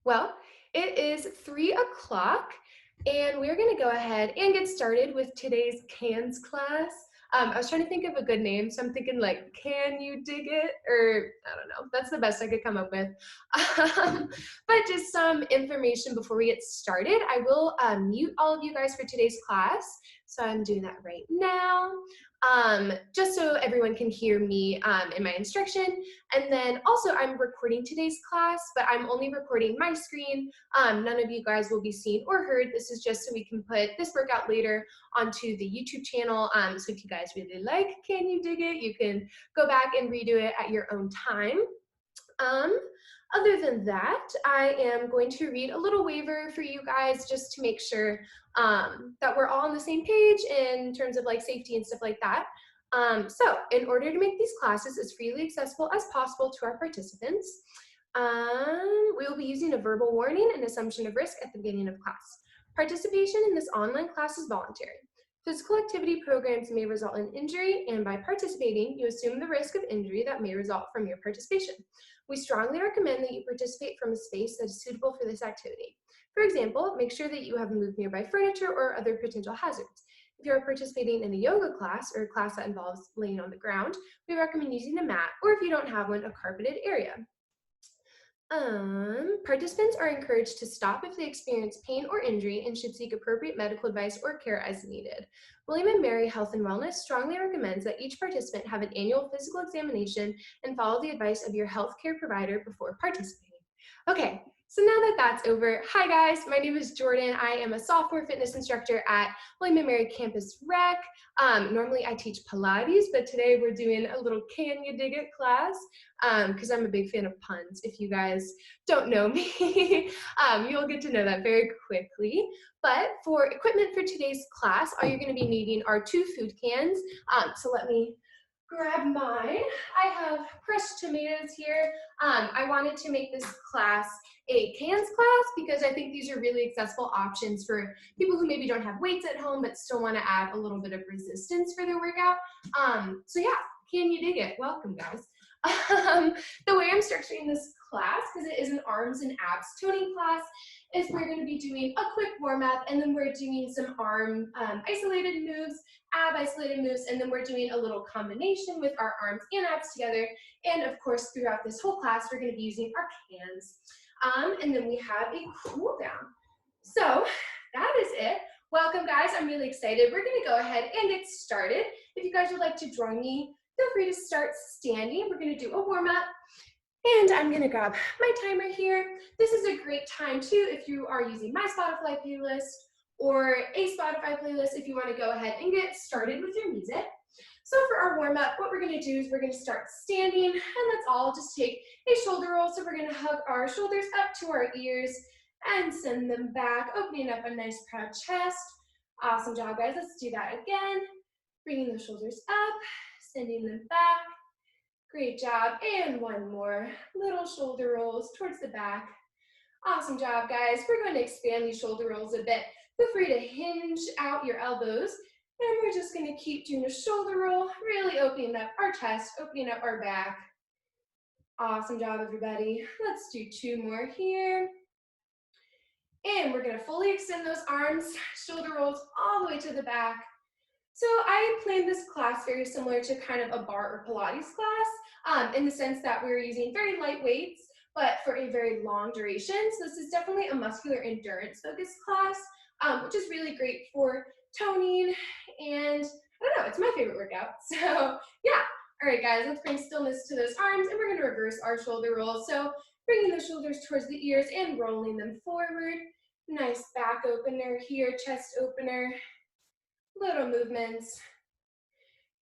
Well, it is 3 o'clock, and we're going to go ahead and get started with today's CANS class. I was trying to think of a good name, so I'm thinking like, can you dig it? Or I don't know, that's the best I could come up with. Um, but just some information before we get started. I will mute all of you guys for today's class. So I'm doing that right now, just so everyone can hear me in my instruction. And then also I'm recording today's class, but I'm only recording my screen. None of you guys will be seen or heard. This is just so we can put this workout later onto the YouTube channel. So if you guys really like Can You Dig It, you can go back and redo it at your own time. Um, Other than that, I am going to read a little waiver for you guys just to make sure that we're all on the same page in terms of like safety and stuff like that. So in order to make these classes as freely accessible as possible to our participants, we will be using a verbal warning and assumption of risk at the beginning of class. Participation in this online class is voluntary. Physical activity programs may result in injury, and by participating, you assume the risk of injury that may result from your participation. We strongly recommend that you participate from a space that is suitable for this activity. For example, make sure that you have moved nearby furniture or other potential hazards. If you are participating in a yoga class or a class that involves laying on the ground, we recommend using a mat, or if you don't have one, a carpeted area. Participants are encouraged to stop if they experience pain or injury and should seek appropriate medical advice or care as needed. William & Mary Health and Wellness strongly recommends that each participant have an annual physical examination and follow the advice of your healthcare provider before participating. Okay, so now that that's over, hi guys, my name is Jordan. I am a sophomore fitness instructor at William & Mary Campus Rec. Normally I teach Pilates, but today we're doing a little Can You Dig It class because I'm a big fan of puns. If you guys don't know me, you'll get to know that very quickly. But for equipment for today's class, all you're going to be needing are 2 food cans. So let me grab mine. I have crushed tomatoes here. I wanted to make this class a cans class because I think these are really accessible options for people who maybe don't have weights at home but still want to add a little bit of resistance for their workout. So yeah, can you dig it? Welcome, guys. The way I'm structuring this class, because it is an arms and abs toning class, is we're going to be doing a quick warm up, and then we're doing some arm isolated moves, ab isolated moves, and then we're doing a little combination with our arms and abs together. And of course, throughout this whole class, we're going to be using our hands. And then we have a cool down. So that is it. Welcome, guys. I'm really excited. We're going to go ahead and get started. If you guys would like to join me, feel free to start standing. We're going to do a warm up. And I'm going to grab my timer here. This is a great time too if you are using my Spotify playlist or a Spotify playlist if you want to go ahead and get started with your music. So for our warm up, what we're going to do is we're going to start standing, and let's all just take a shoulder roll. So we're going to hug our shoulders up to our ears and send them back, opening up a nice proud chest. Awesome job, guys. Let's do that again. Bringing the shoulders up, sending them back. Great job. And one more. Little shoulder rolls towards the back. Awesome job, guys. We're going to expand these shoulder rolls a bit. Feel free to hinge out your elbows. And we're just going to keep doing a shoulder roll, really opening up our chest, opening up our back. Awesome job, everybody. Let's do 2 more here. And we're going to fully extend those arms, shoulder rolls all the way to the back. So I planned this class very similar to kind of a barre or Pilates class in the sense that we're using very light weights, but for a very long duration. So this is definitely a muscular endurance focused class, which is really great for toning, and I don't know, it's my favorite workout. So yeah, all right guys, let's bring stillness to those arms, and we're going to reverse our shoulder roll. So bringing the shoulders towards the ears and rolling them forward. Nice back opener here, chest opener. Little movements.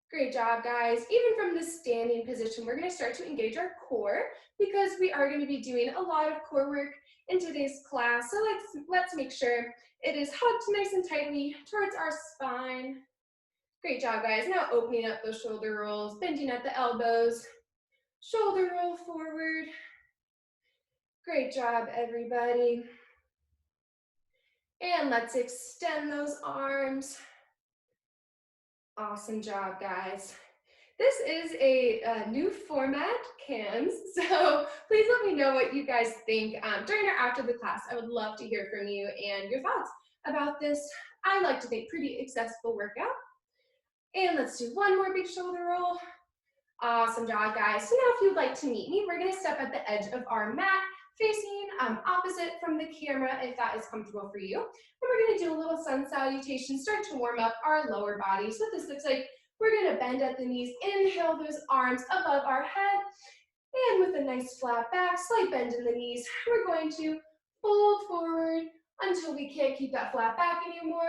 Great job, guys. Even from this standing position, we're going to start to engage our core because we are going to be doing a lot of core work in today's class. So let's make sure it is hugged nice and tightly towards our spine. Great job, guys. Now opening up those shoulder rolls, bending at the elbows, shoulder roll forward. Great job, everybody. And let's extend those arms. Awesome job, guys. This is a new format, CAMS, so please let me know what you guys think during or after the class. I would love to hear from you and your thoughts about this, I like to think, pretty accessible workout. And let's do one more big shoulder roll. Awesome job, guys. So now if you'd like to meet me, we're going to step at the edge of our mat, facing opposite from the camera if that is comfortable for you. And we're going to do a little sun salutation, start to warm up our lower body. So what this looks like, we're going to bend at the knees, inhale those arms above our head, and with a nice flat back, slight bend in the knees, we're going to fold forward until we can't keep that flat back anymore.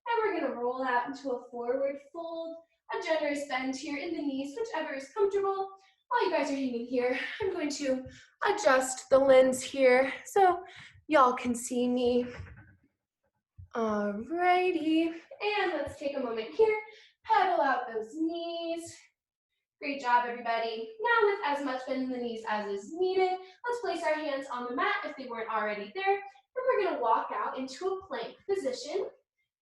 And we're going to roll out into a forward fold, a generous bend here in the knees, whichever is comfortable. While you guys are hanging here, I'm going to adjust the lens here so y'all can see me. Alrighty, and let's take a moment here, pedal out those knees. Great job, everybody. Now with as much bend in the knees as is needed, let's place our hands on the mat if they weren't already there, and we're going to walk out into a plank position.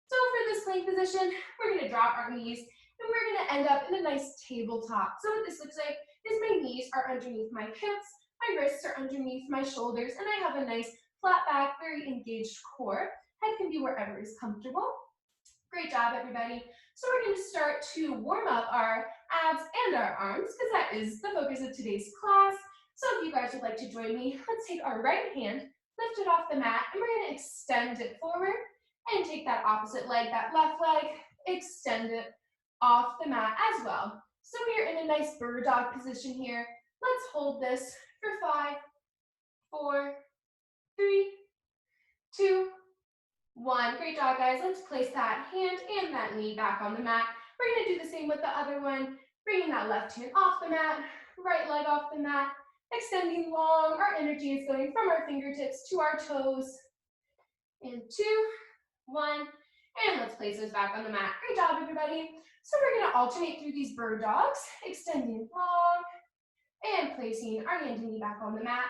So for this plank position, we're going to drop our knees, and we're going to end up in a nice tabletop. So what this looks like is my knees are underneath my hips, my wrists are underneath my shoulders, and I have a nice flat back, very engaged core. Head can be wherever is comfortable. Great job, everybody. So we're going to start to warm up our abs and our arms, because that is the focus of today's class. So if you guys would like to join me, let's take our right hand, lift it off the mat, and we're going to extend it forward, and take that opposite leg, that left leg, extend it off the mat as well. So we are in a nice bird dog position here. Let's hold this for 5, 4, 3, 2, 1. Great job, guys. Let's place that hand and that knee back on the mat. We're going to do the same with the other one, bringing that left hand off the mat, right leg off the mat, extending long. Our energy is going from our fingertips to our toes. And 2, 1, and let's place those back on the mat. Great job, everybody. So we're going to alternate through these bird dogs, extending long and placing our hand and knee back on the mat.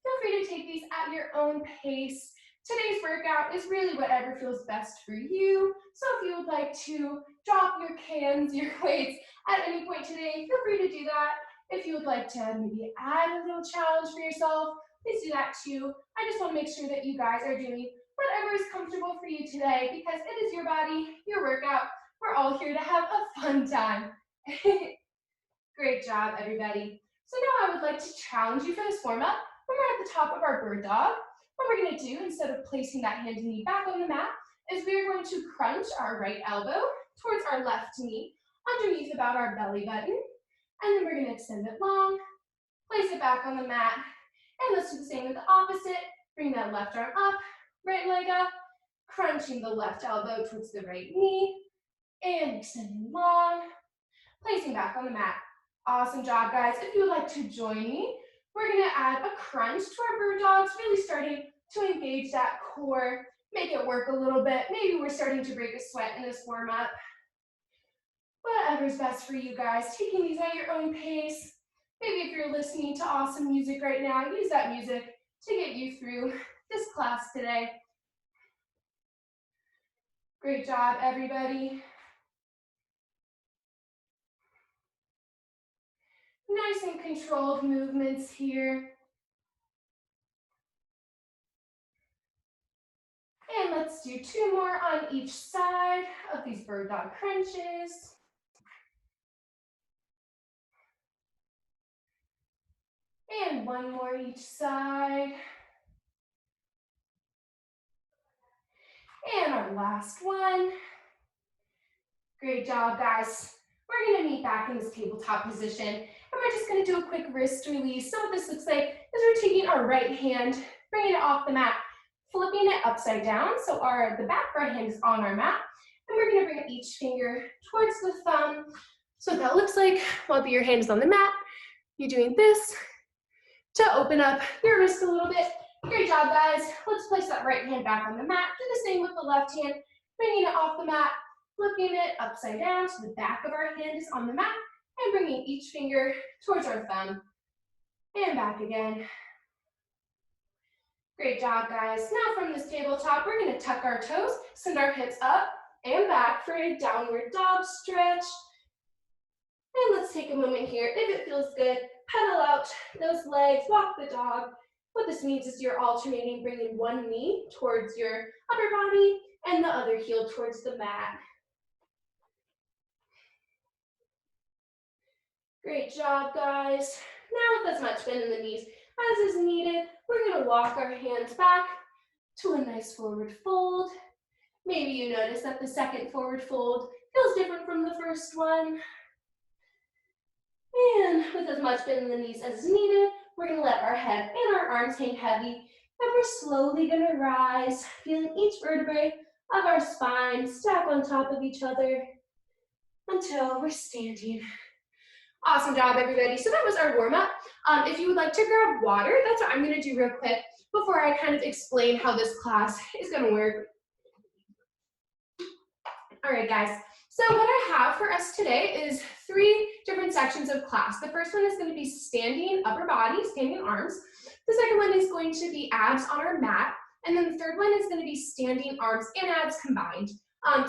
Feel free to take these at your own pace. Today's workout is really whatever feels best for you. So if you would like to drop your cans, your weights at any point today, feel free to do that. If you would like to maybe add a little challenge for yourself, please do that too. I just want to make sure that you guys are doing whatever is comfortable for you today, because it is your body, your workout. We're all here to have a fun time. Great job, everybody. So now I would like to challenge you for this warm-up. When we're at the top of our bird dog, what we're going to do, instead of placing that hand and knee back on the mat, is we are going to crunch our right elbow towards our left knee, underneath about our belly button, and then we're going to extend it long, place it back on the mat, and let's do the same with the opposite. Bring that left arm up, right leg up, crunching the left elbow towards the right knee, and extending long, placing back on the mat. Awesome job, guys. If you would like to join me, we're going to add a crunch to our bird dogs, really starting to engage that core, make it work a little bit. Maybe we're starting to break a sweat in this warm-up. Whatever's best for you guys, taking these at your own pace. Maybe if you're listening to awesome music right now, use that music to get you through this class today. Great job, everybody. Nice and controlled movements here. And let's do 2 more on each side of these bird dog crunches. And 1 more each side. And our last one. Great job, guys. We're going to meet back in this tabletop position, and we're just going to do a quick wrist release. So what this looks like is we're taking our right hand, bringing it off the mat, flipping it upside down, so the back of our hand is on our mat, and we're going to bring each finger towards the thumb. So what that looks like, while your hand is on the mat, you're doing this to open up your wrist a little bit. Great job, guys. Let's place that right hand back on the mat. Do the same with the left hand, bringing it off the mat, flipping it upside down so the back of our hand is on the mat, and bringing each finger towards our thumb, and back again. Great job, guys. Now from this tabletop, we're going to tuck our toes, send our hips up and back for a downward dog stretch. And let's take a moment here. If it feels good, pedal out those legs, walk the dog. What this means is you're alternating, bringing one knee towards your upper body and the other heel towards the mat. Great job, guys. Now with as much bend in the knees as is needed, we're going to walk our hands back to a nice forward fold. Maybe you notice that the second forward fold feels different from the first one. And with as much bend in the knees as is needed, we're going to let our head and our arms hang heavy. And we're slowly going to rise, feeling each vertebrae of our spine stack on top of each other until we're standing. Awesome job, everybody. So that was our warm-up. If you would like to grab water, that's what I'm going to do real quick before I kind of explain how this class is going to work. All right, guys. So what I have for us today is 3 different sections of class. The first one is going to be standing upper body, standing arms. The second one is going to be abs on our mat. And then the third one is going to be standing arms and abs combined.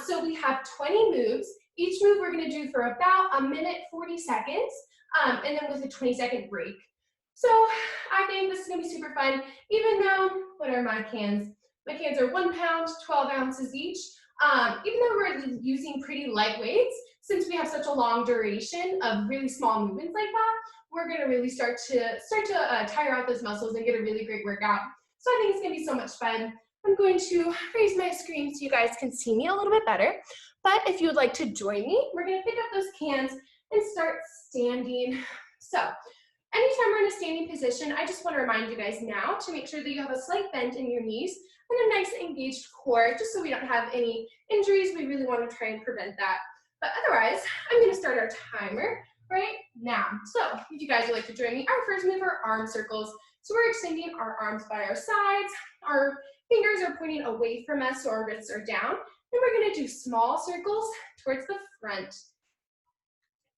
So we have 20 moves. Each move we're going to do for about 1 minute, 40 seconds, and then with a 20-second break. So I think this is going to be super fun, even though, what are my cans? My cans are 1 pound, 12 ounces each. Even though we're using pretty light weights, since we have such a long duration of really small movements like that, we're going to really start to tire out those muscles and get a really great workout. So I think it's going to be so much fun. I'm going to raise my screen so you guys can see me a little bit better. But if you would like to join me, we're going to pick up those cans and start standing. So anytime we're in a standing position, I just want to remind you guys now to make sure that you have a slight bend in your knees and a nice engaged core, just so we don't have any injuries. We really want to try and prevent that. But otherwise, I'm going to start our timer right now. So if you guys would like to join me, our first move are arm circles. So we're extending our arms by our sides. Our fingers are pointing away from us, so our wrists are down. And we're going to do small circles towards the front.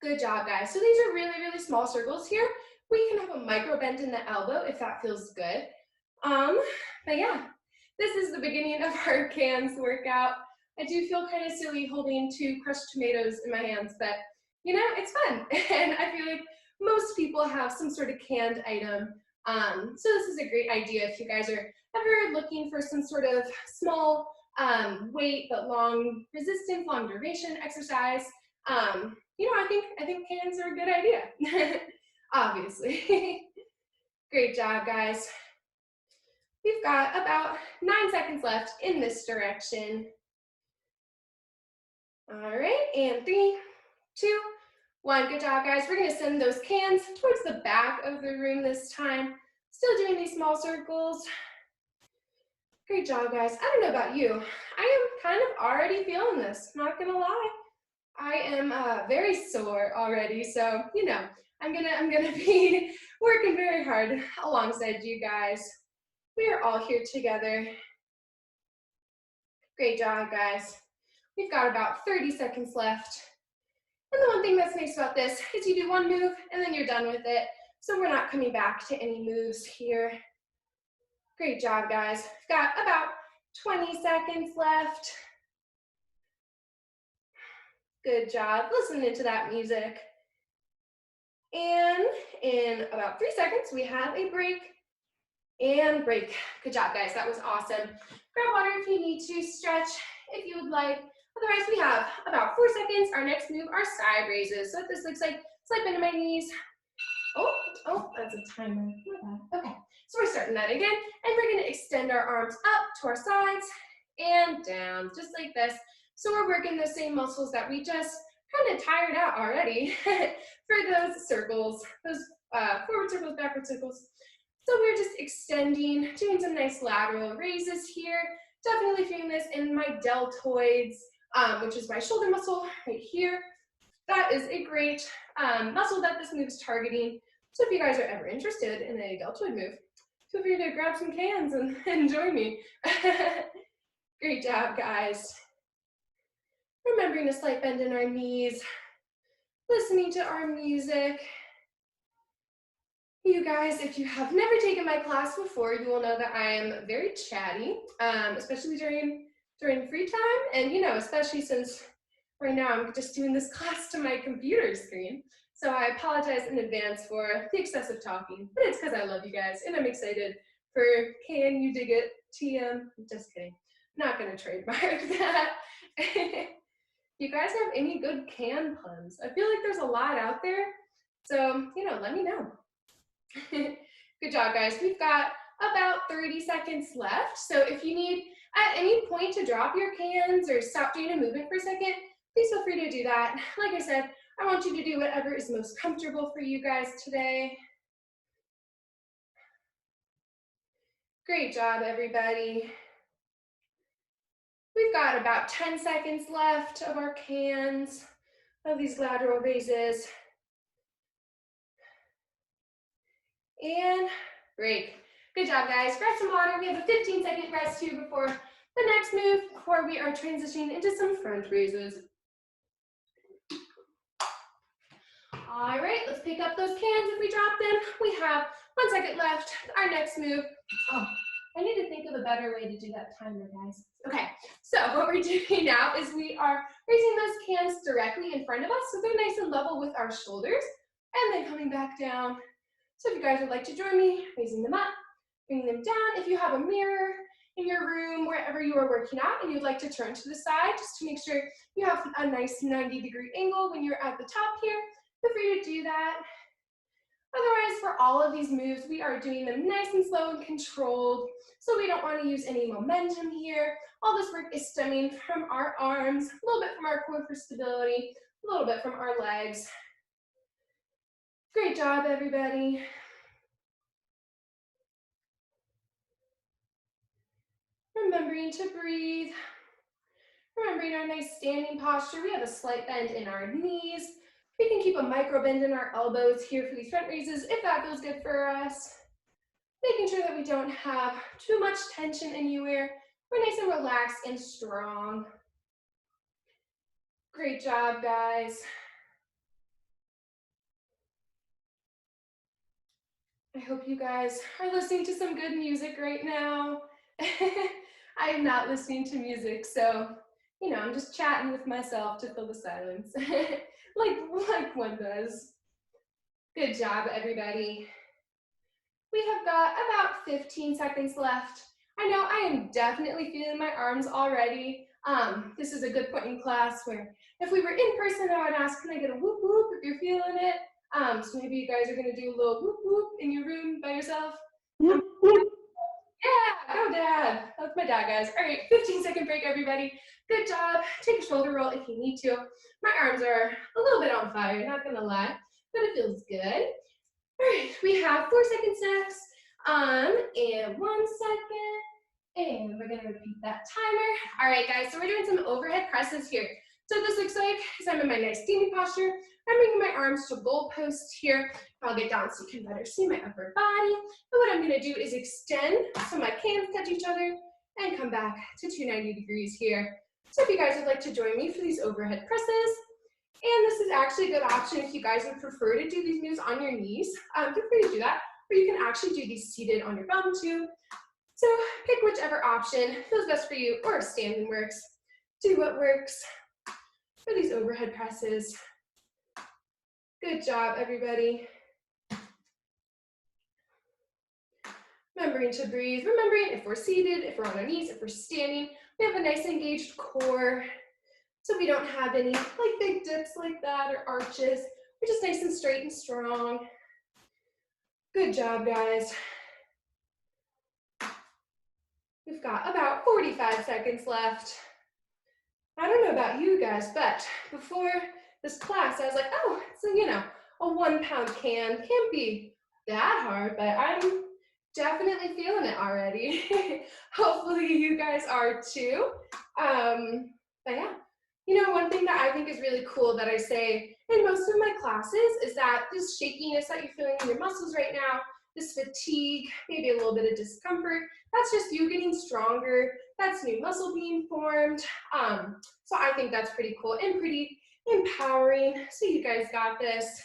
Good job, guys. So these are really, really small circles here. We can have a micro bend in the elbow if that feels good. But yeah, this is the beginning of our cans workout. I do feel kind of silly holding 2 crushed tomatoes in my hands, but you know, it's fun. And I feel like most people have some sort of canned item. So this is a great idea if you guys are ever looking for some sort of small weight but long resistance, long duration exercise. You know, I think cans are a good idea. Obviously. Great job, guys. We've got about 9 seconds left in this direction. All right, and 3, 2, 1. Good job, guys. We're going to send those cans towards the back of the room this time. Still doing these small circles. Great job, guys. I don't know about you. I am kind of already feeling this, not going to lie. I am very sore already, so, you know, I'm gonna be working very hard alongside you guys. We are all here together. Great job, guys. We've got about 30 seconds left. And the one thing that's nice about this is you do one move and then you're done with it. So we're not coming back to any moves here. Great job, guys. We've got about 20 seconds left. Good job. Listening to that music. And in about 3 seconds, we have a break. And break. Good job, guys. That was awesome. Grab water if you need to. Stretch if you would like. Otherwise, we have about 4 seconds. Our next move are side raises. So this looks like slight bend in my knees. Oh, that's a timer. Okay, so we're starting that again. And we're going to extend our arms up to our sides and down, just like this. So we're working the same muscles that we just kind of tired out already for those circles, those forward circles, backward circles. So we're just extending, doing some nice lateral raises here. Definitely feeling this in my deltoids, which is my shoulder muscle right here. That is a great muscle that this move is targeting. So if you guys are ever interested in a deltoid move, feel free to grab some cans and join me. Great job, guys. Remembering a slight bend in our knees, listening to our music. You guys, if you have never taken my class before, you will know that I am very chatty, especially during free time. And, you know, especially since Right now, I'm just doing this class to my computer screen. So I apologize in advance for the excessive talking, but it's because I love you guys and I'm excited for Can You Dig It TM. Just kidding. Not going to trademark that. You guys have any good can puns? I feel like there's a lot out there. So, let me know. Good job, guys. We've got about 30 seconds left. So if you need at any point to drop your cans or stop doing a movement for a second, please feel free to do that. Like I said, I want you to do whatever is most comfortable for you guys today. Great job, everybody. We've got about 10 seconds left of our cans, of these lateral raises. And break. Good job, guys. Grab some water. We have a 15-second rest here before the next move, before we are transitioning into some front raises. All right, let's pick up those cans if we drop them. We have 1 second left. Our next move. Oh, I need to think of a better way to do that timer, guys. Okay, so what we're doing now is we are raising those cans directly in front of us so they're nice and level with our shoulders, and then coming back down. So if you guys would like to join me, raising them up, bringing them down. If you have a mirror in your room, wherever you are working out, and you'd like to turn to the side just to make sure you have a nice 90-degree angle when you're at the top here, feel free to do that. Otherwise, for all of these moves, we are doing them nice and slow and controlled, so we don't want to use any momentum here. All this work is stemming from our arms, a little bit from our core for stability, a little bit from our legs. Great job, everybody. Remembering to breathe. Remembering our nice standing posture. We have a slight bend in our knees. We can keep a micro bend in our elbows here for these front raises if that feels good for us. Making sure that we don't have too much tension anywhere. We're nice and relaxed and strong. Great job, guys. I hope you guys are listening to some good music right now. I am not listening to music, so, I'm just chatting with myself to fill the silence, like one does. Good job, everybody. We have got about 15 seconds left. I know I am definitely feeling my arms already. This is a good point in class where if we were in person, I would ask, can I get a whoop whoop if you're feeling it? So maybe you guys are gonna do a little whoop whoop in your room by yourself. Whoop, whoop. Yeah, go dad. That's my dad, guys. All right, 15-second break, everybody. Good job. Take a shoulder roll if you need to. My arms are a little bit on fire, not gonna lie, but it feels good. All right, we have 4 seconds next. And 1 second. And we're gonna repeat that timer. All right, guys, so we're doing some overhead presses here. So this looks like is I'm in my nice standing posture. I'm bringing my arms to goal post here. I'll get down so you can better see my upper body. And what I'm gonna do is extend so my cans touch each other and come back to 290 degrees here. So if you guys would like to join me for these overhead presses, and this is actually a good option if you guys would prefer to do these moves on your knees, feel free to do that, or you can actually do these seated on your bum too. So pick whichever option feels best for you, or if standing works, do what works for these overhead presses. Good job, everybody. Remembering to breathe, remembering if we're seated, if we're on our knees, if we're standing, we have a nice engaged core. So we don't have any big dips like that or arches. We're just nice and straight and strong. Good job, guys. We've got about 45 seconds left. I don't know about you guys, but before this class, I was like, oh, so a 1 pound can can't be that hard, but I'm definitely feeling it already. Hopefully you guys are too. But yeah, one thing that I think is really cool that I say in most of my classes is that this shakiness that you're feeling in your muscles right now, this fatigue, maybe a little bit of discomfort, that's just you getting stronger. That's new muscle being formed. So I think that's pretty cool and pretty empowering. So you guys got this.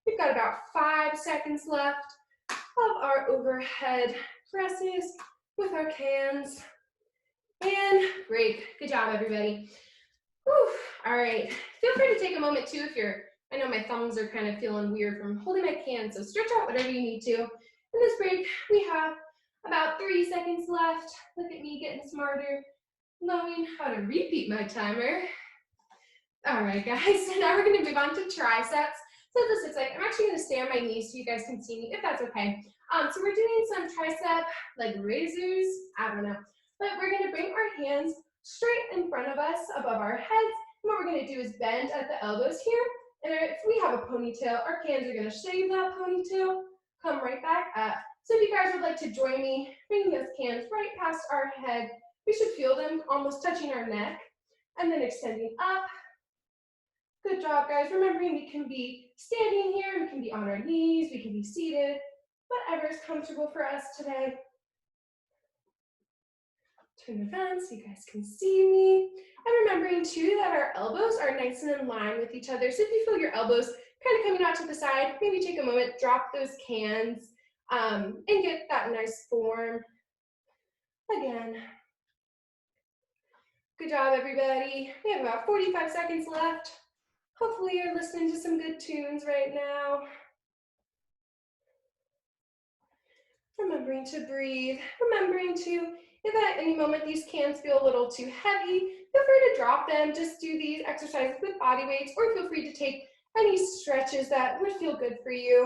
We've got about 5 seconds left of our overhead presses with our cans. And break. Good job, everybody. Whew. All right, feel free to take a moment too if you're, I know my thumbs are kind of feeling weird from holding my can, so stretch out whatever you need to. In this break, we have about 30 seconds left. Look at me getting smarter, knowing how to repeat my timer. All right, guys, so now we're gonna move on to triceps. So this looks like, I'm actually gonna stay on my knees so you guys can see me, if that's okay. So we're doing some tricep, like raisers, I don't know. But we're gonna bring our hands straight in front of us, above our heads. And what we're gonna do is bend at the elbows here. And if we have a ponytail, our hands are gonna shave that ponytail, come right back up. So if you guys would like to join me, bring those hands right past our head. We should feel them almost touching our neck, and then extending up. Good job, guys. Remembering we can be standing here, we can be on our knees, we can be seated, whatever is comfortable for us today. Turn around so you guys can see me. And remembering too that our elbows are nice and in line with each other. So if you feel your elbows kind of coming out to the side, maybe take a moment, drop those cans, and get that nice form. Again. Good job, everybody. We have about 45 seconds left. Hopefully you're listening to some good tunes right now. Remembering to breathe, remembering to, if at any moment these cans feel a little too heavy, feel free to drop them. Just do these exercises with body weights, or feel free to take any stretches that would feel good for you.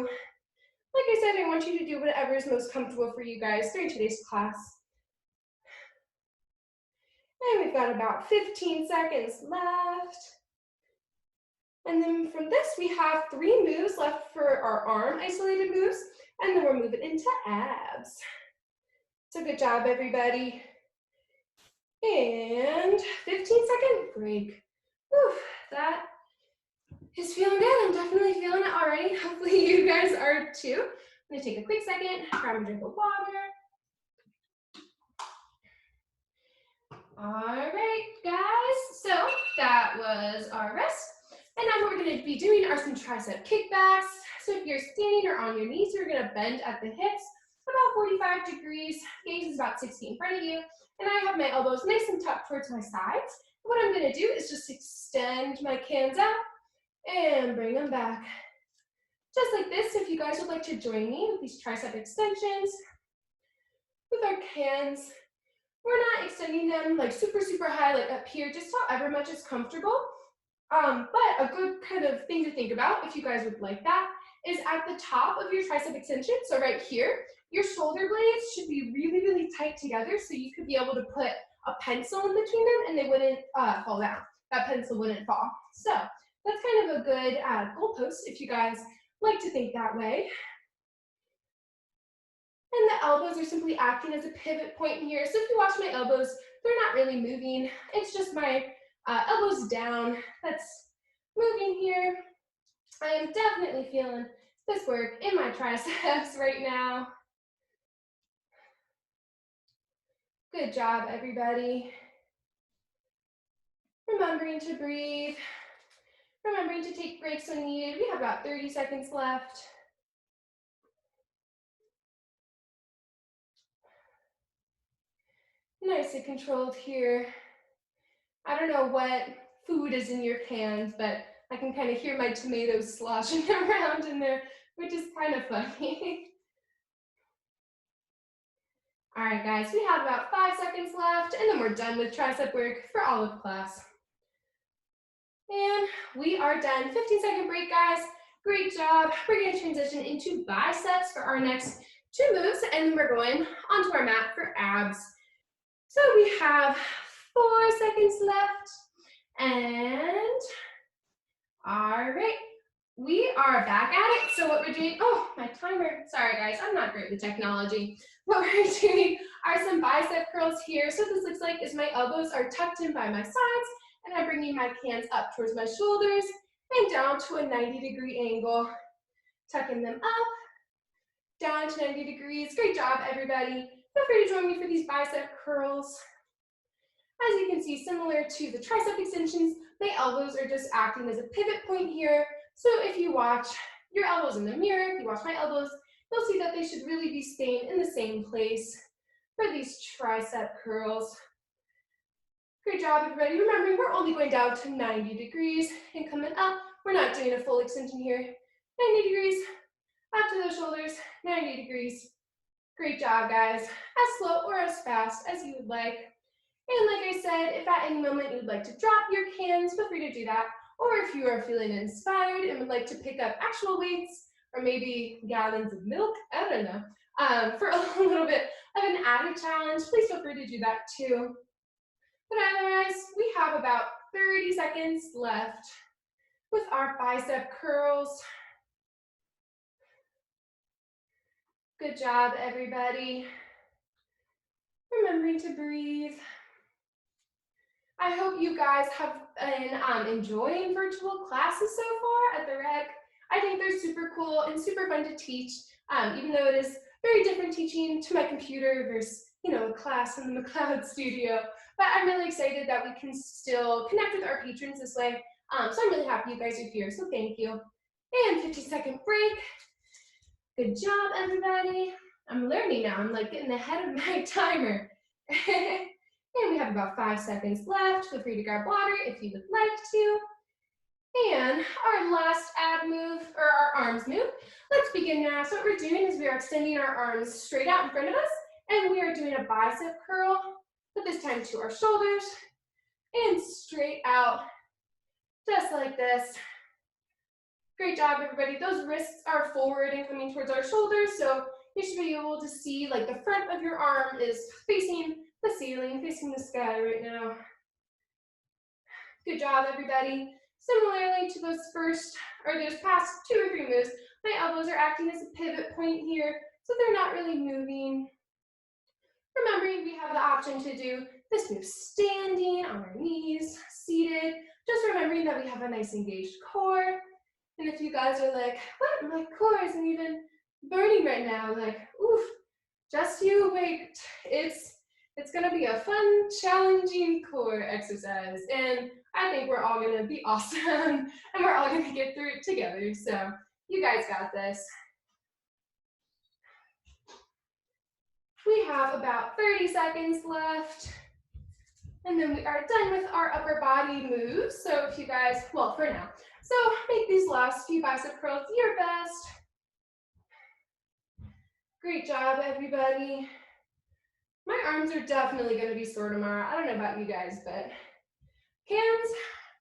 Like I said, I want you to do whatever is most comfortable for you guys during today's class. And we've got about 15 seconds left. And then from this, we have 3 moves left for our arm isolated moves, and then we're moving into abs. So good job, everybody. And 15-second break. Whew, that is feeling good. I'm definitely feeling it already. Hopefully you guys are too. I'm gonna take a quick second, grab a drink of water. All right, guys, so that was our rest. And now what we're gonna be doing are some tricep kickbacks. So if you're standing or on your knees, you're gonna bend at the hips about 45 degrees. Gaze is about 60 in front of you. And I have my elbows nice and tucked towards my sides. What I'm gonna do is just extend my cans out and bring them back. Just like this, if you guys would like to join me with these tricep extensions, with our cans, we're not extending them like super high, like up here, just however much is comfortable. But a good kind of thing to think about, if you guys would like that, is at the top of your tricep extension, so right here, your shoulder blades should be really tight together, so you could be able to put a pencil in between them and they wouldn't fall down. That pencil wouldn't fall. So that's kind of a good goalpost if you guys like to think that way. And the elbows are simply acting as a pivot point here. So if you watch my elbows, they're not really moving. It's just my elbows down that's moving here. I am definitely feeling this work in my triceps right now. Good job, everybody. Remembering to breathe. Remembering to take breaks when needed. We have about 30 seconds left. Nice and controlled here. I don't know what food is in your cans, but I can kind of hear my tomatoes sloshing around in there, which is kind of funny. All right, guys, we have about 5 seconds left, and then we're done with tricep work for all of class. And we are done. 15-second break, guys. Great job. We're going to transition into biceps for our next 2 moves, and then we're going onto our mat for abs. So we have 4 seconds left. And all right, we are back at it. So what we're doing, oh, my timer, sorry guys, I'm not great with technology. What we're doing are some bicep curls here. So this looks like is my elbows are tucked in by my sides, and I'm bringing my hands up towards my shoulders and down to a 90-degree angle. Tucking them up, down to 90 degrees. Great job, everybody. Feel free to join me for these bicep curls. As you can see, similar to the tricep extensions, my elbows are just acting as a pivot point here. So if you watch your elbows in the mirror, if you watch my elbows, you'll see that they should really be staying in the same place for these tricep curls. Great job, everybody. Remembering we're only going down to 90 degrees and coming up. We're not doing a full extension here. 90 degrees, up to the shoulders, 90 degrees. Great job, guys. As slow or as fast as you would like. And like I said, if at any moment you'd like to drop your hands, feel free to do that. Or if you are feeling inspired and would like to pick up actual weights or maybe gallons of milk, I don't know, for a little bit of an added challenge, please feel free to do that too. But otherwise, we have about 30 seconds left with our bicep curls. Good job, everybody. Remembering to breathe. I hope you guys have been enjoying virtual classes so far at the Rec. I think they're super cool and super fun to teach, even though it is very different teaching to my computer versus, a class in the McLeod studio. But I'm really excited that we can still connect with our patrons this way. So I'm really happy you guys are here, so thank you. And 50-second break. Good job, everybody. I'm learning now. I'm like getting ahead of my timer. And we have about 5 seconds left. Feel free to grab water if you would like to. And our last ab move, or our arms move. Let's begin now. So what we're doing is we are extending our arms straight out in front of us, and we are doing a bicep curl, but this time to our shoulders, and straight out, just like this. Great job, everybody. Those wrists are forward and coming towards our shoulders, so you should be able to see like the front of your arm is facing the ceiling, facing the sky right now. Good job, everybody. Similarly to those past 2 or 3 moves, my elbows are acting as a pivot point here, so they're not really moving. Remembering we have the option to do this move standing, on our knees, seated, just remembering that we have a nice engaged core. And if you guys are like, what? My core isn't even burning right now, like, oof, just you wait. It's gonna be a fun, challenging core exercise. And I think we're all gonna be awesome and we're all gonna get through it together. So you guys got this. We have about 30 seconds left. And then we are done with our upper body moves. So if you guys, well, for now. So make these last few bicep curls your best. Great job, everybody. My arms are definitely going to be sore tomorrow. I don't know about you guys, but hands,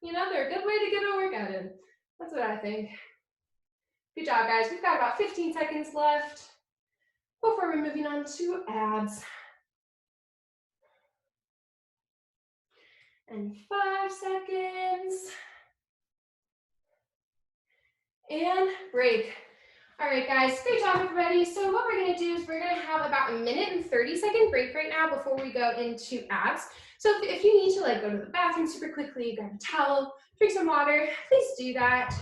they're a good way to get a workout in. That's what I think. Good job, guys. We've got about 15 seconds left before we're moving on to abs. And 5 seconds. And break. All right, guys, great job, everybody. So what we're gonna do is we're gonna have about a 1-and-30-second break right now before we go into abs. So if you need to go to the bathroom super quickly, grab a towel, drink some water, please do that.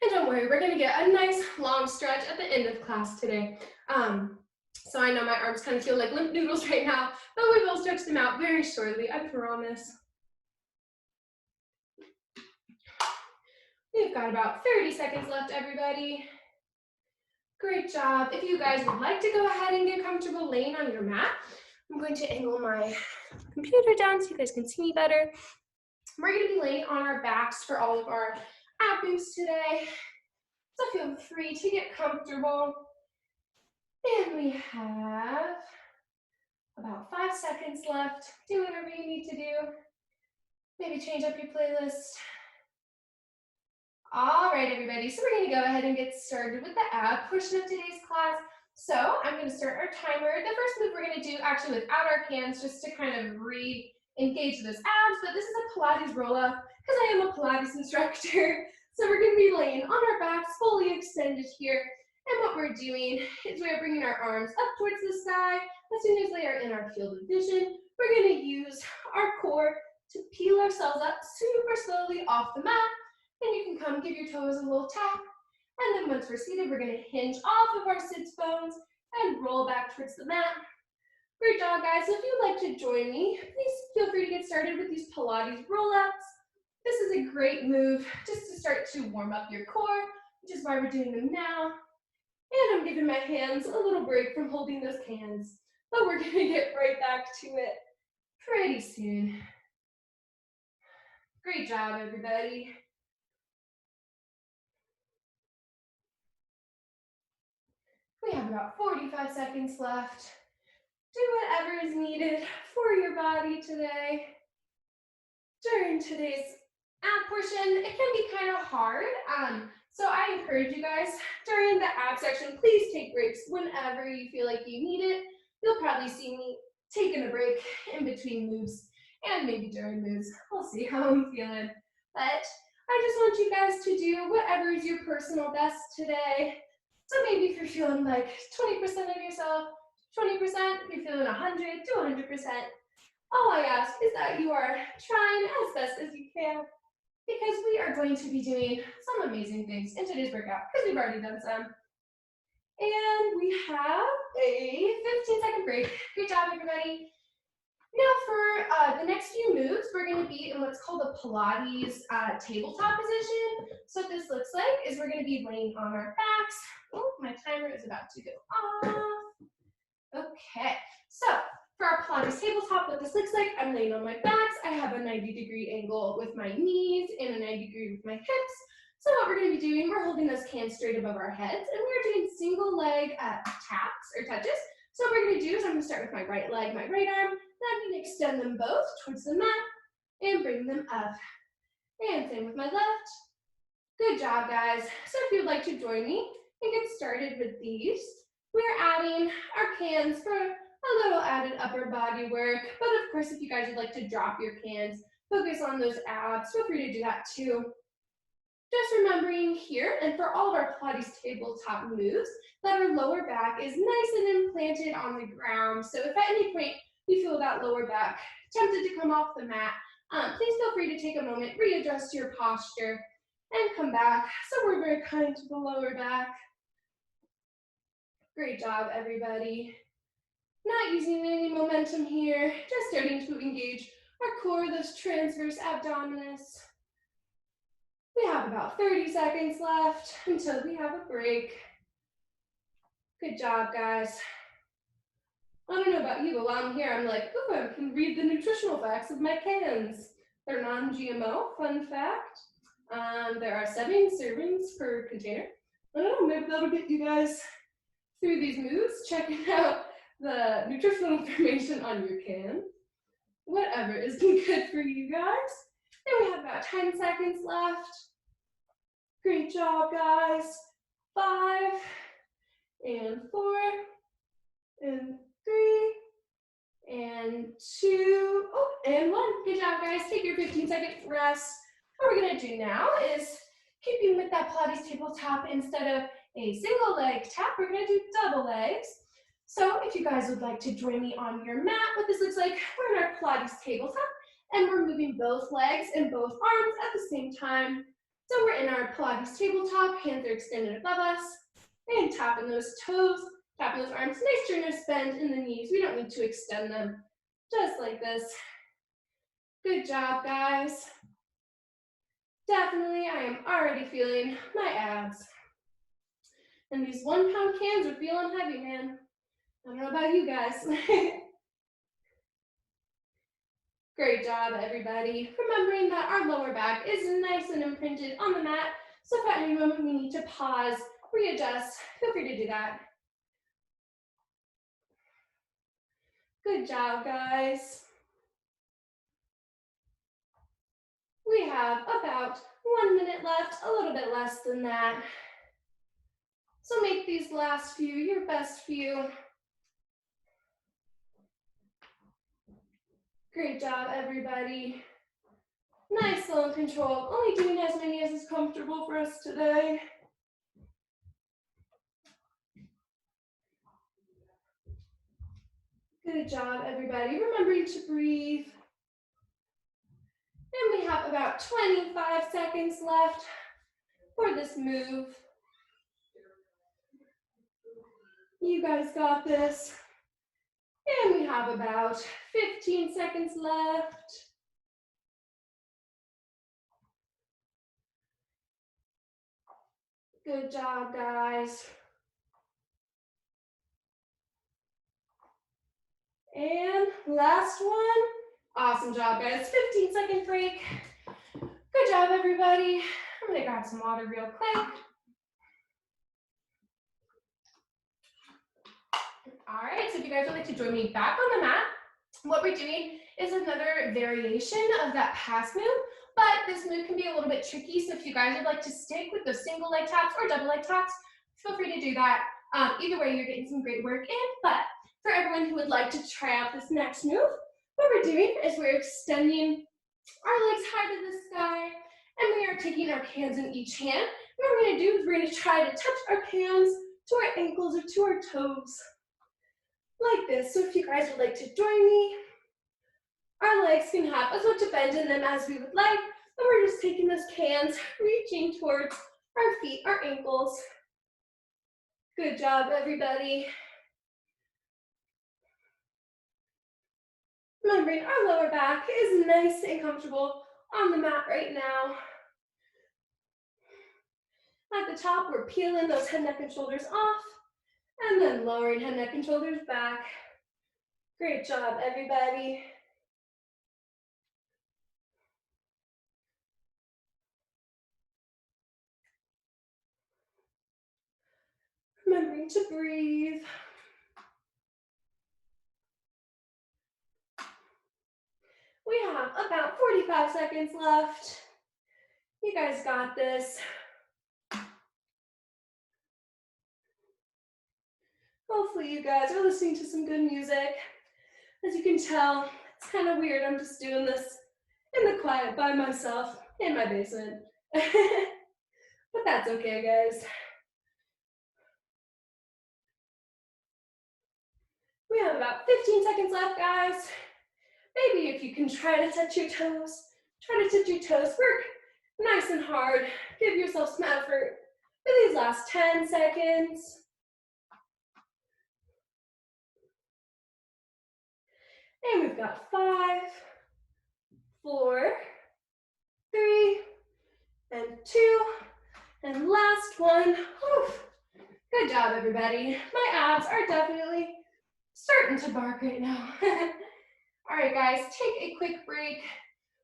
And don't worry, we're gonna get a nice long stretch at the end of class today. So I know my arms kind of feel like limp noodles right now, but we will stretch them out very shortly, I promise. We've got about 30 seconds left, everybody. Great job. If you guys would like to go ahead and get comfortable laying on your mat, I'm going to angle my computer down so you guys can see me better. We're going to be laying on our backs for all of our ab moves today. So feel free to get comfortable. And we have about 5 seconds left. Do whatever you need to do. Maybe change up your playlist. All right, everybody, so we're gonna go ahead and get started with the ab portion of today's class. So I'm gonna start our timer. The first move we're gonna do actually without our hands, just to kind of re-engage those abs, but this is a Pilates roll-up because I am a Pilates instructor. So we're gonna be laying on our backs, fully extended here. And what we're doing is we're bringing our arms up towards the sky. As soon as they are in our field of vision, we're gonna use our core to peel ourselves up super slowly off the mat. And you can come give your toes a little tap. And then once we're seated, we're going to hinge off of our sits bones and roll back towards the mat. Great job, guys. So if you'd like to join me, please feel free to get started with these Pilates roll-ups. This is a great move just to start to warm up your core, which is why we're doing them now. And I'm giving my hands a little break from holding those cans. but we're gonna get right back to it pretty soon. Great job, everybody. We have about 45 seconds left. Do whatever is needed for your body today. During today's ab portion, it can be kind of hard. So I encourage you guys, during the ab section, please take breaks whenever you feel like you need it. You'll probably see me taking a break in between moves and maybe during moves. We'll see how I'm feeling. But I just want you guys to do whatever is your personal best today. So maybe if you're feeling like 20% of yourself, 20%, if you're feeling 100 to 100%, all I ask is that you are trying as best as you can, because we are going to be doing some amazing things in today's workout, because we've already done some. And we have a 15-second break. Good job, everybody. Now for the next few moves, we're going to be in what's called a Pilates tabletop position. So what this looks like is we're going to be laying on our backs. Oh, my timer is about to go off. Okay, so for our Pilates tabletop, what this looks like, I'm laying on my backs. I have a 90-degree angle with my knees and a 90-degree with my hips. So what we're going to be doing, we're holding those hands straight above our heads, and we're doing single leg taps or touches. So what we're going to do is I'm going to start with my right leg, my right arm, then I'm going to extend them both towards the mat and bring them up. And same with my left. Good job, guys. So if you'd like to join me and get started with these, we're adding our cans for a little added upper body work. But of course, if you guys would like to drop your cans, focus on those abs, feel free to do that too. Just remembering here, and for all of our Pilates tabletop moves, that our lower back is nice and implanted on the ground. So if at any point you feel that lower back tempted to come off the mat, please feel free to take a moment, readjust your posture, and come back. So we're very kind to the lower back. Great job, everybody. Not using any momentum here, just starting to engage our core, those transverse abdominis. We have about 30 seconds left until we have a break. Good job, guys. I don't know about you, but while I'm here, I'm like, ooh, I can read the nutritional facts of my cans. They're non-GMO, fun fact. There are 7 servings per container. I don't know, maybe that'll get you guys through these moves, checking out the nutritional information on your can. Whatever is good for you guys. And we have about 10 seconds left. Great job, guys. 5 and 4 and 3 and 2, oh, and 1. Good job, guys. Take your 15-second rest. What we're gonna do now is, keeping with that Pilates tabletop, instead of a single leg tap, we're gonna do double legs. So if you guys would like to join me on your mat, what this looks like, we're in our Pilates tabletop, and we're moving both legs and both arms at the same time. So we're in our Pilates tabletop, hands are extended above us, and tapping those toes, tapping those arms, nice generous bend in the knees. We don't need to extend them, just like this. Good job, guys. Definitely, I am already feeling my abs. And these 1-pound cans are feeling heavy, man. I don't know about you guys. Great job, everybody. Remembering that our lower back is nice and imprinted on the mat. So if at any moment we need to pause, readjust, feel free to do that. Good job, guys. We have about 1 minute left, a little bit less than that. So make these last few your best few. Great job, everybody. Nice, slow and controlled. Only doing as many as is comfortable for us today. Good job, everybody. Remembering to breathe. And we have about 25 seconds left for this move. You guys got this. And we have about 15 seconds left. Good job, guys. And last one. Awesome job, guys. 15-second break. Good job, everybody. I'm gonna grab some water real quick. All right, so if you guys would like to join me back on the mat, what we're doing is another variation of that pass move, but this move can be a little bit tricky, so if you guys would like to stick with the single leg taps or double leg taps, feel free to do that. Either way, you're getting some great work in, but for everyone who would like to try out this next move, what we're doing is we're extending our legs high to the sky, and we are taking our hands in each hand. What we're going to do is we're going to try to touch our hands to our ankles or to our toes, like this. So if you guys would like to join me, our legs can have as much a bend in them as we would like, and we're just taking those hands, reaching towards our feet, our ankles. Good job, everybody. Remembering our lower back is nice and comfortable on the mat right now. At the top, we're peeling those head, neck, and shoulders off, and then lowering head, neck, and shoulders back. Great job, everybody. Remembering to breathe. We have about 45 seconds left. You guys got this. Hopefully you guys are listening to some good music. As you can tell, it's kind of weird. I'm just doing this in the quiet by myself in my basement. But that's okay, guys. We have about 15 seconds left, guys. Maybe if you can try to touch your toes, work nice and hard. Give yourself some effort for these last 10 seconds. And we've got 5, 4, 3, and 2, and last one. Whew. Good job, everybody. My abs are definitely starting to bark right now. All right, guys, take a quick break.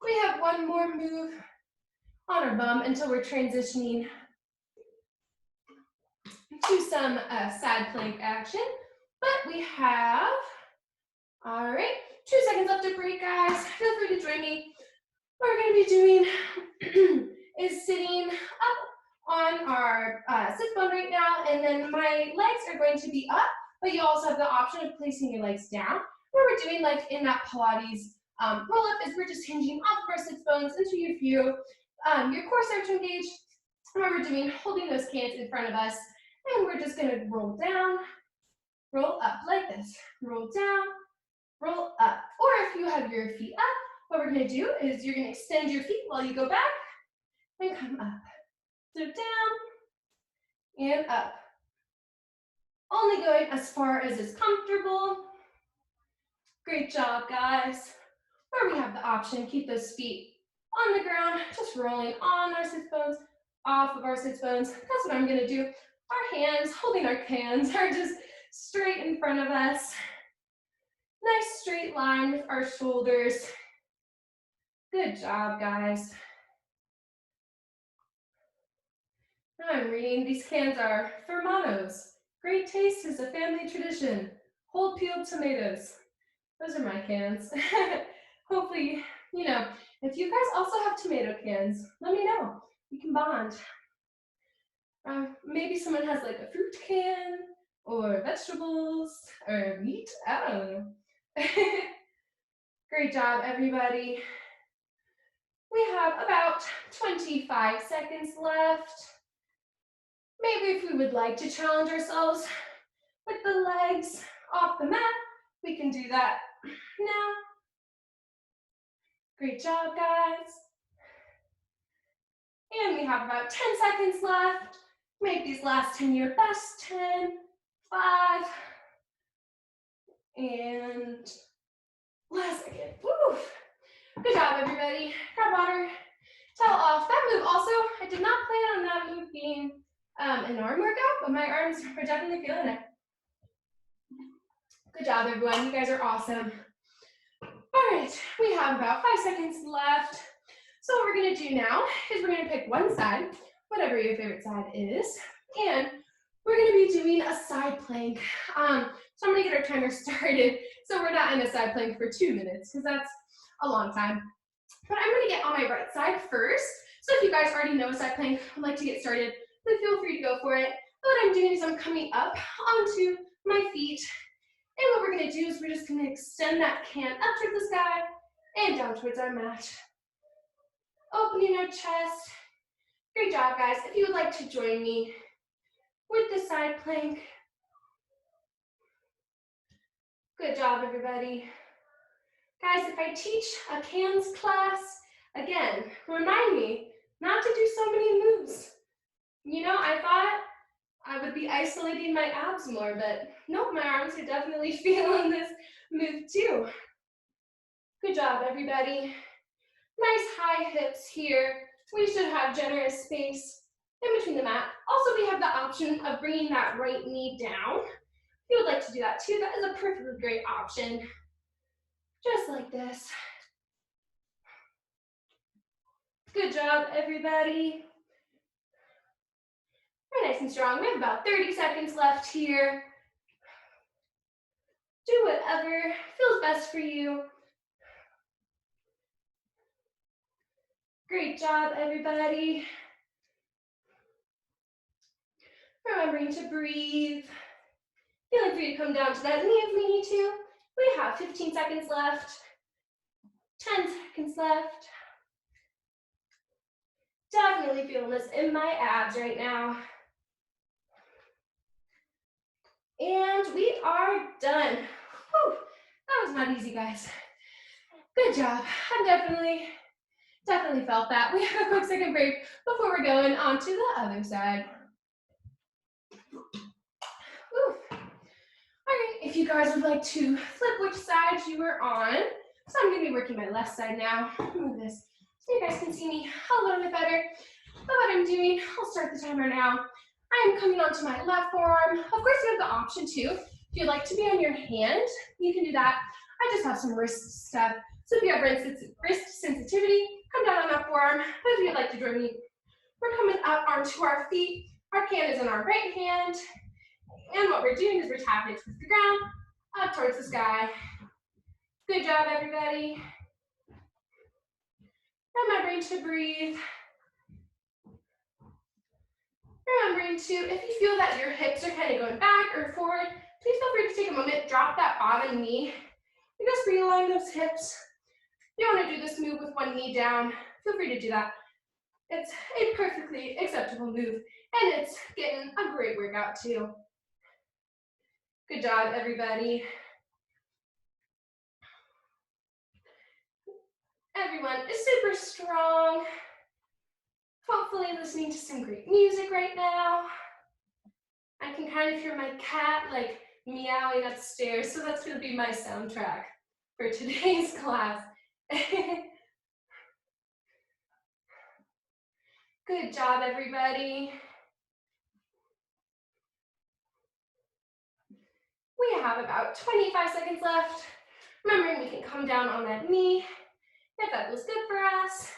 We have one more move on our bum until we're transitioning to some side plank action. But we have, all right, 2 seconds left to break, guys. Feel free to join me. What we're going to be doing is sitting up on our sit bone right now, and then my legs are going to be up, but you also have the option of placing your legs down. What we're doing, like in that Pilates roll up, is we're just hinging off of our sit bones into your view. Your core starts to engage. What we're doing, holding those cans in front of us, and we're just going to roll down, roll up like this, roll down, roll up. Or if you have your feet up, what we're going to do is you're going to extend your feet while you go back and come up. So down and up. Only going as far as is comfortable. Great job, guys. Or we have the option, keep those feet on the ground, just rolling on our sit bones, off of our sit bones. That's what I'm going to do. Our hands, holding our cans, are just straight in front of us. Nice straight line with our shoulders. Good job, guys. I'm reading, these cans are Fermanos. Great taste is a family tradition. Whole peeled tomatoes. Those are my cans. Hopefully, you know, if you guys also have tomato cans, let me know. We can bond. Maybe someone has like a fruit can or vegetables or meat. I don't know. Great job, everybody. We have about 25 seconds left. Maybe if we would like to challenge ourselves with the legs off the mat, we can do that now. Great job, guys. And we have about 10 seconds left. Make these last 10 your best. 10, 5, and last second. Woo! Good job, everybody. Grab water, towel off. That move also, I did not plan on that move being an arm workout, but my arms are definitely feeling it. Good job, everyone. You guys are awesome. All right, we have about 5 seconds left. So what we're gonna do now is we're gonna pick one side, whatever your favorite side is, and we're gonna be doing a side plank. So I'm gonna get our timer started so we're not in a side plank for 2 minutes because that's a long time. But I'm gonna get on my right side first. So if you guys already know a side plank, would like to get started, then feel free to go for it. But what I'm doing is I'm coming up onto my feet. And what we're gonna do is we're just gonna extend that can up towards the sky and down towards our mat. Opening our chest. Great job, guys. If you would like to join me with the side plank. Good job, everybody. Guys, if I teach a cans class, again, remind me not to do so many moves. You know, I thought I would be isolating my abs more, but nope, my arms are definitely feeling this move too. Good job, everybody. Nice high hips here. We should have generous space in between the mat. Also, we have the option of bringing that right knee down. If you would like to do that too, that is a perfectly great option. Just like this. Good job, everybody. We're nice and strong. We have about 30 seconds left here. Do whatever feels best for you. Great job, everybody. Remembering to breathe. Feeling free to come down to that knee if we need to. We have 15 seconds left. 10 seconds left. Definitely feeling this in my abs right now. And we are done. Whew, that was not easy, guys. Good job. I definitely felt that. We have a quick second break before we're going on to the other side. Whew. All right, if you guys would like to flip which side you were on. So I'm gonna be working my left side now. Move this so you guys can see me a little bit better. But what I'm doing, I'll start the timer now. I am coming onto my left forearm. Of course, you have the option too. If you'd like to be on your hand, you can do that. I just have some wrist stuff. So if you have wrist sensitivity, come down on that forearm. But if you'd like to join me, we're coming up onto our feet. Our can is in our right hand. And what we're doing is we're tapping towards the ground, up towards the sky. Good job, everybody. Remembering to breathe. Remembering to, if you feel that your hips are kind of going back or forward, please feel free to take a moment, drop that bottom knee, and just realign those hips. If you want to do this move with one knee down, feel free to do that. It's a perfectly acceptable move, and it's getting a great workout too. Good job, everybody. Everyone is super strong. Hopefully listening to some great music right now. I can kind of hear my cat like meowing upstairs, so that's gonna be my soundtrack for today's class. Good job, everybody. We have about 25 seconds left. Remembering we can come down on that knee if that feels good for us.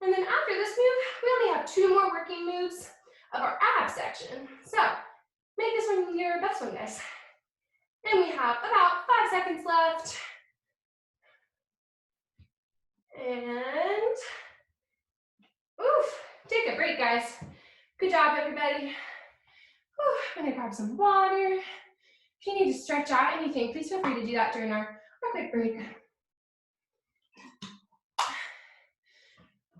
And then after this move, we only have 2 more working moves of our ab section. So make this one your best one, guys. And we have about 5 seconds left. And oof, take a break, guys. Good job, everybody. Whew, I'm gonna grab some water. If you need to stretch out anything, please feel free to do that during our quick break.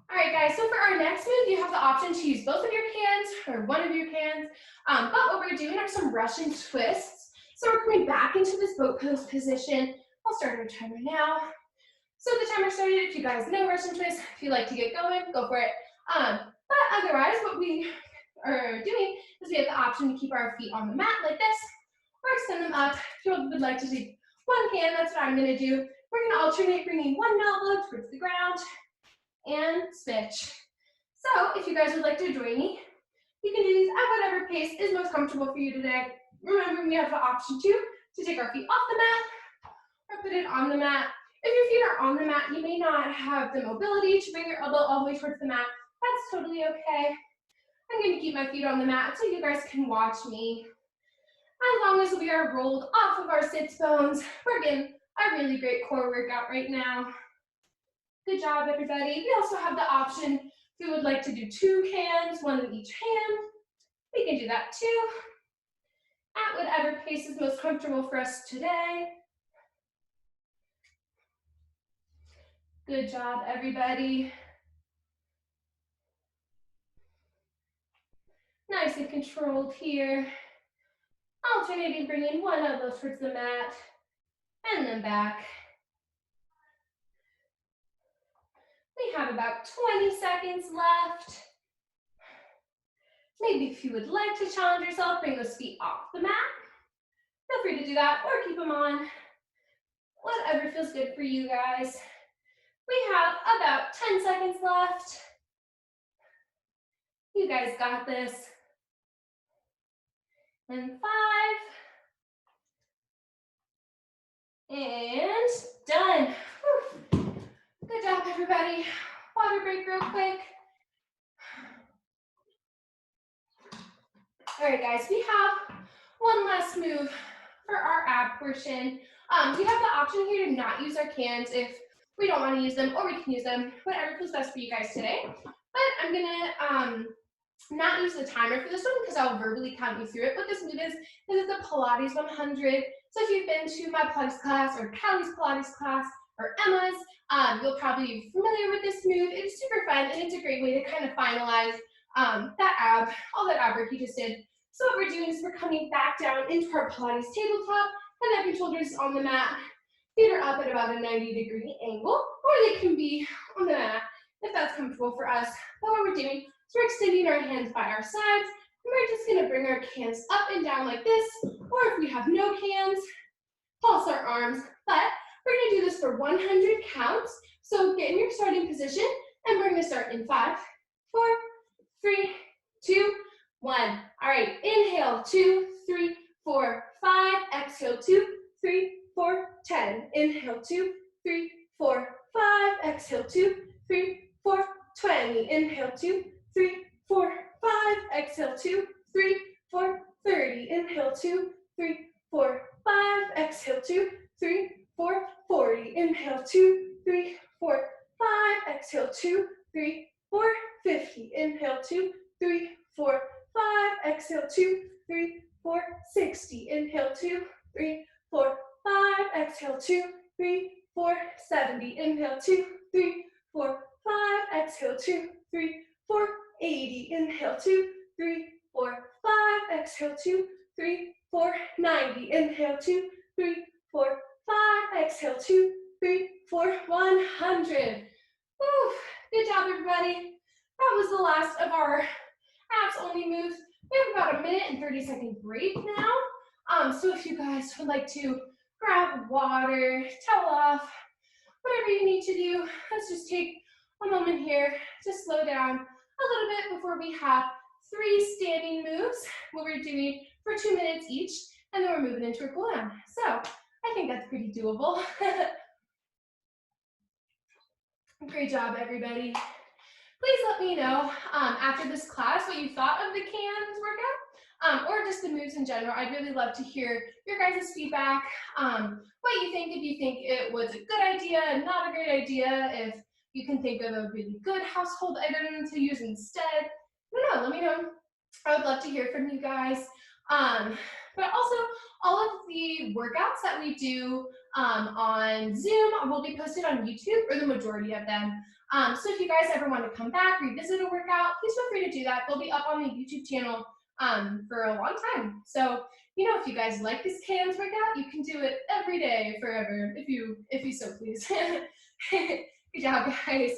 All right, guys, so for our next move, you have the option to use both of your cans or one of your cans. But what we're doing are some Russian twists. So we're coming back into this boat pose position. I'll start our timer now. So the timer started. If you guys know Russian twists, if you like to get going, go for it. But otherwise, what we are doing is we have the option to keep our feet on the mat like this, or extend them up. If you would like to take one can, that's what I'm gonna do. We're gonna alternate bringing one elbow towards the ground and switch. So if you guys would like to join me, you can do these at whatever pace is most comfortable for you today. Remember, we have the option too to take our feet off the mat or put it on the mat. If your feet are on the mat, you may not have the mobility to bring your elbow all the way towards the mat. That's totally okay. I'm going to keep my feet on the mat so you guys can watch me. As long as we are rolled off of our sits bones, we're getting a really great core workout right now. Good job, everybody. We also have the option, if you would like to do 2 cans, 1 in each hand, we can do that too. At whatever pace is most comfortable for us today. Good job, everybody. Nice and controlled here. Alternating, bringing one elbow towards the mat and then back. We have about 20 seconds left. Maybe if you would like to challenge yourself, bring those feet off the mat. Feel free to do that or keep them on. Whatever feels good for you guys. We have about 10 seconds left. You guys got this. And 5. And done. Whew. Good job, everybody. Water break real quick. All right, guys, we have one last move for our ab portion. We have the option here to not use our cans if we don't want to use them, or we can use them, whatever feels best for you guys today. But I'm gonna not use the timer for this one because I'll verbally count you through it. What this move is the Pilates 100. So if you've been to my Pilates class or Callie's Pilates class or Emma's, you'll probably be familiar with this move. It's super fun and it's a great way to kind of finalize all that ab work you just did. So what we're doing is we're coming back down into our Pilates tabletop, and every shoulder is on the mat. Feet are up at about a 90-degree angle, or they can be on the mat if that's comfortable for us. But what we're doing is we're extending our hands by our sides, and we're just gonna bring our cans up and down like this, or if we have no cans, pulse our arms. But we're gonna do this for 100 counts. So get in your starting position, and we're gonna start in 5, 4, 3, 2, 1. All right, inhale, 2, 3, 4, 5. Exhale, 2, 3, 4, 10. Inhale, 2, 3, 4, 5. Exhale, 2, 3, 4, 20. Inhale, 2, 3, 4, 5. Exhale, 2, 3, 4, 30. Inhale, 2, 3, 4, 5. Exhale, 2, 3, 4, 40. Inhale, 2, 3, 4, 5. Exhale, 2, 3, 4, 50. Inhale, 2, 3, 4, 5. Exhale, 2, 3, 4, 60. Inhale, 2, 3, 4, 5. Exhale, 2, 3, 4, 70. Inhale, 2, 3, 4, 5. Exhale, 2, 3, 4, 80. Inhale, 2, 3, 4, 5. Exhale, 2, 3, 4, 90. Inhale, 2, 3, 4, 5. Exhale, 2, 3, 4, 100. Woo. Good job, everybody. That was the last of our abs only moves. We have about a minute and 30-second break now. So if you guys would like to grab water, towel off, whatever you need to do, let's just take a moment here to slow down a little bit before we have 3 standing moves, what we're doing for 2 minutes each, and then we're moving into a cool down. So I think that's pretty doable. Great job, everybody. Please let me know after this class what you thought of the cans workout, or just the moves in general. I'd really love to hear your guys' feedback, what you think, if you think it was a good idea and not a great idea, if you can think of a really good household item to use instead. I don't know, let me know. I would love to hear from you guys. But also, all of the workouts that we do on Zoom will be posted on YouTube, or the majority of them. So if you guys ever want to come back, revisit a workout, please feel free to do that. They'll be up on the YouTube channel for a long time. So, you know, if you guys like this cans workout, you can do it every day, forever, if you so please. Good job, guys.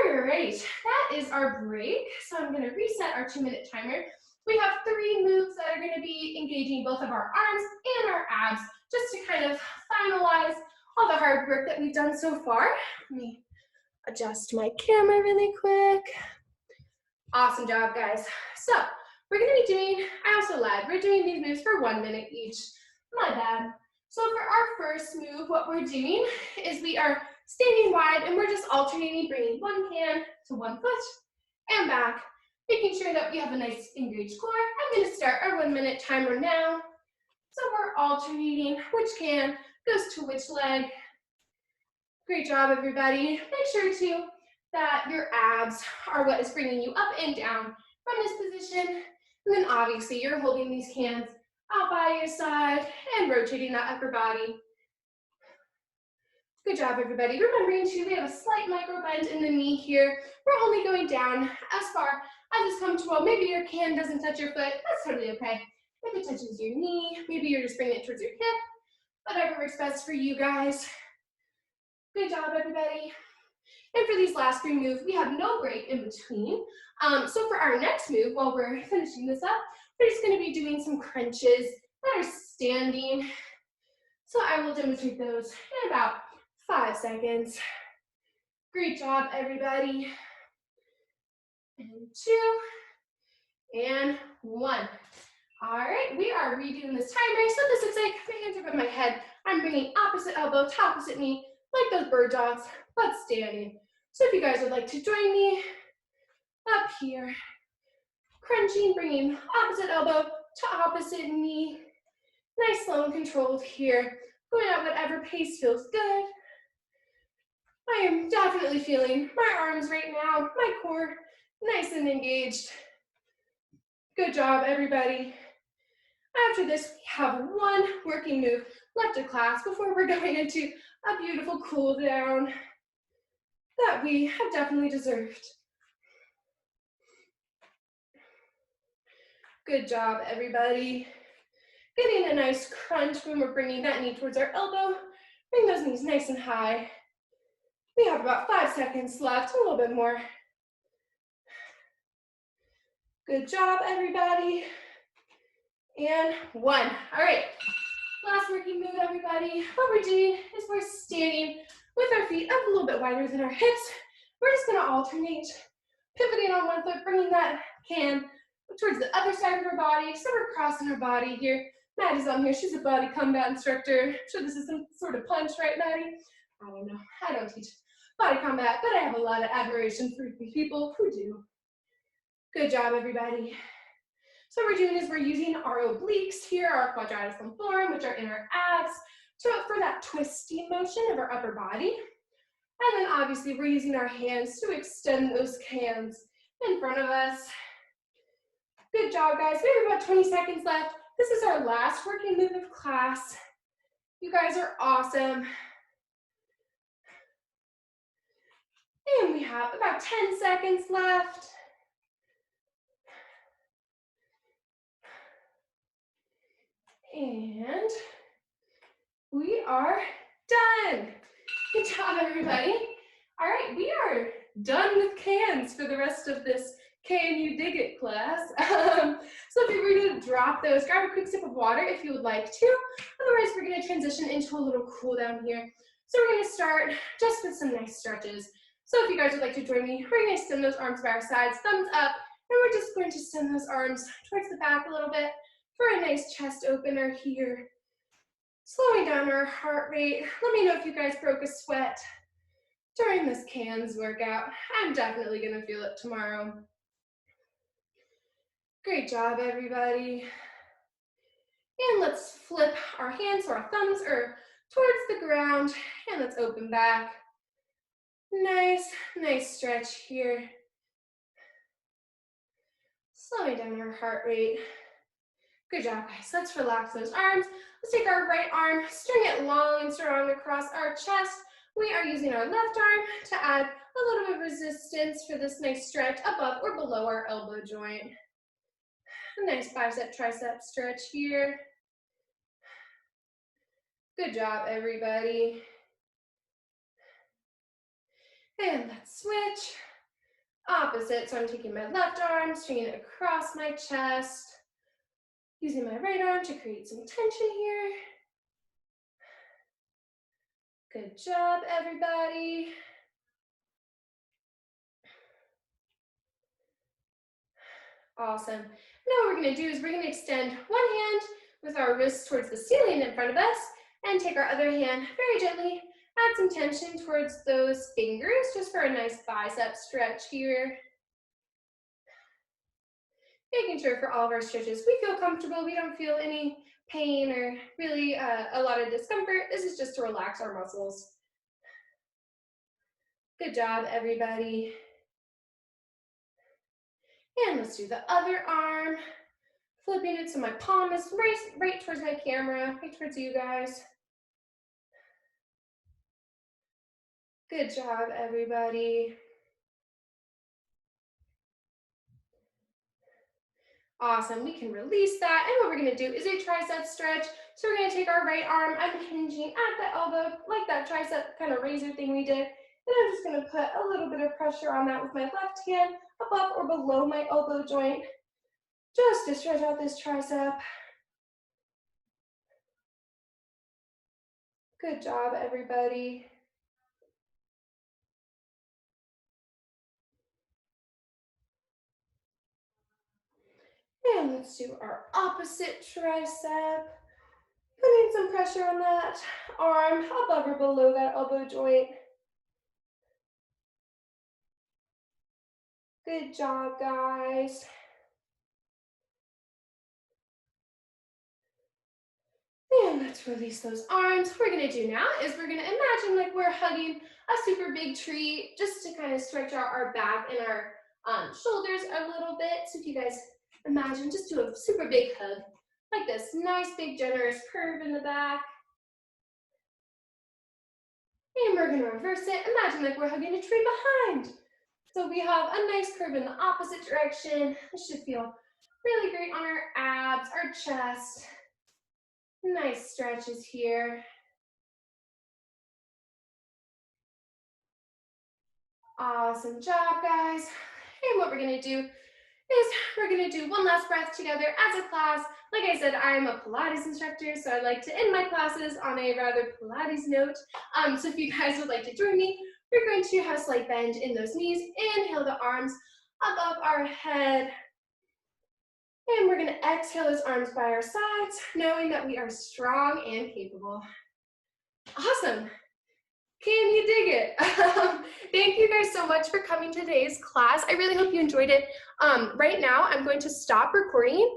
All right, that is our break. So I'm going to reset our 2-minute timer. We have 3 moves that are going to be engaging both of our arms and our abs, just to kind of finalize all the hard work that we've done so far. Let me adjust my camera really quick. Awesome job, guys. So We're gonna be doing, I also lied, we're doing these moves for 1 minute each. My bad. So for our first move, what we're doing is we are standing wide and we're just alternating, bringing one can to one foot and back, making sure that we have a nice engaged core. I'm gonna start our 1 minute timer now. So we're alternating which can goes to which leg. Great job, everybody. Make sure too that your abs are what is bringing you up and down from this position. And then obviously you're holding these cans out by your side and rotating that upper body. Good job, everybody. Remembering too, we have a slight micro bend in the knee here. We're only going down as far as is comfortable. Maybe your can doesn't touch your foot. That's totally okay. If it touches your knee, maybe you're just bringing it towards your hip. Whatever works best for you guys. Good job, everybody. And for these last three moves, we have no break in between. So for our next move, while we're finishing this up, we're just going to be doing some crunches that are standing. So I will demonstrate those in about 5 seconds. Great job, everybody. And 2, and 1. All right, we are redoing this timer. So this looks like my hands are above my head. I'm bringing opposite elbow to opposite knee, like those bird dogs, but standing. So if you guys would like to join me up here, crunching, bringing opposite elbow to opposite knee. Nice, slow and controlled here. Going at whatever pace feels good. I am definitely feeling my arms right now, my core nice and engaged. Good job, everybody. After this, we have one working move left of class before we're going into a beautiful cool down that we have definitely deserved. Good job, everybody. Getting a nice crunch when we're bringing that knee towards our elbow. Bring those knees nice and high. We have about 5 seconds left, a little bit more. Good job, everybody. And 1. All right, last working move, everybody. What we're doing is we're standing with our feet up a little bit wider than our hips. We're just gonna alternate, pivoting on one foot, bringing that can towards the other side of our body. So we're crossing our body here. Maddie's on here, she's a body combat instructor. I'm sure this is some sort of punch, right, Maddie? I don't know, I don't teach body combat, but I have a lot of admiration for people who do. Good job, everybody. So what we're doing is we're using our obliques here, our quadratus lumborum, which are in our abs, for that twisting motion of our upper body. And then obviously we're using our hands to extend those cans in front of us. Good job, guys. We have about 20 seconds left. This is our last working move of class. You guys are awesome. And we have about 10 seconds left. And we are done. Good job, everybody. All right, we are done with cans for the rest of this Can You Dig It class. So if you're ready to drop those, grab a quick sip of water if you would like to. Otherwise, we're going to transition into a little cool down here. So we're going to start just with some nice stretches. So if you guys would like to join me, we're going to extend those arms by our sides, thumbs up, and we're just going to send those arms towards the back a little bit for a nice chest opener here. Slowing down our heart rate. Let me know if you guys broke a sweat during this cans workout. I'm definitely going to feel it tomorrow. Great job, everybody. And let's flip our hands so our thumbs are towards the ground, and let's open back. Nice, nice stretch here. Slowing down our heart rate. Good job, guys. Let's relax those arms. Let's take our right arm, string it long and strong across our chest. We are using our left arm to add a little bit of resistance for this nice stretch above or below our elbow joint. A nice bicep tricep stretch here. Good job, everybody. And let's switch. Opposite, so I'm taking my left arm, stringing it across my chest. Using my right arm to create some tension here. Good job, everybody. Awesome. Now what we're going to do is we're going to extend one hand with our wrists towards the ceiling in front of us and take our other hand very gently, add some tension towards those fingers just for a nice bicep stretch here. Making sure for all of our stretches we feel comfortable, we don't feel any pain or really a lot of discomfort. This is just to relax our muscles. Good job, everybody. And let's do the other arm. Flipping it so my palm is right towards my camera, right towards you guys. Good job, everybody. Awesome, we can release that. And what we're gonna do is a tricep stretch. So we're gonna take our right arm, I'm hinging at the elbow, like that tricep kind of razor thing we did. And I'm just gonna put a little bit of pressure on that with my left hand, above or below my elbow joint, just to stretch out this tricep. Good job, everybody. And let's do our opposite tricep. Putting some pressure on that arm, above or below that elbow joint. Good job, guys. And let's release those arms. What we're gonna do now is we're gonna imagine like we're hugging a super big tree just to kind of stretch out our back and our shoulders a little bit. So if you guys imagine, just do a super big hug, like this nice big generous curve in the back. And we're gonna reverse it. Imagine like we're hugging a tree behind. So we have a nice curve in the opposite direction. This should feel really great on our abs, our chest. Nice stretches here. Awesome job, guys. And what we're gonna do is we're gonna do one last breath together as a class. Like I said, I'm a Pilates instructor, so I like to end my classes on a rather Pilates note. So if you guys would like to join me, we're going to have a slight bend in those knees. Inhale the arms above our head. And we're gonna exhale those arms by our sides, knowing that we are strong and capable. Awesome. Can you dig it? Thank you guys so much for coming to today's class. I really hope you enjoyed it. Right now, I'm going to stop recording.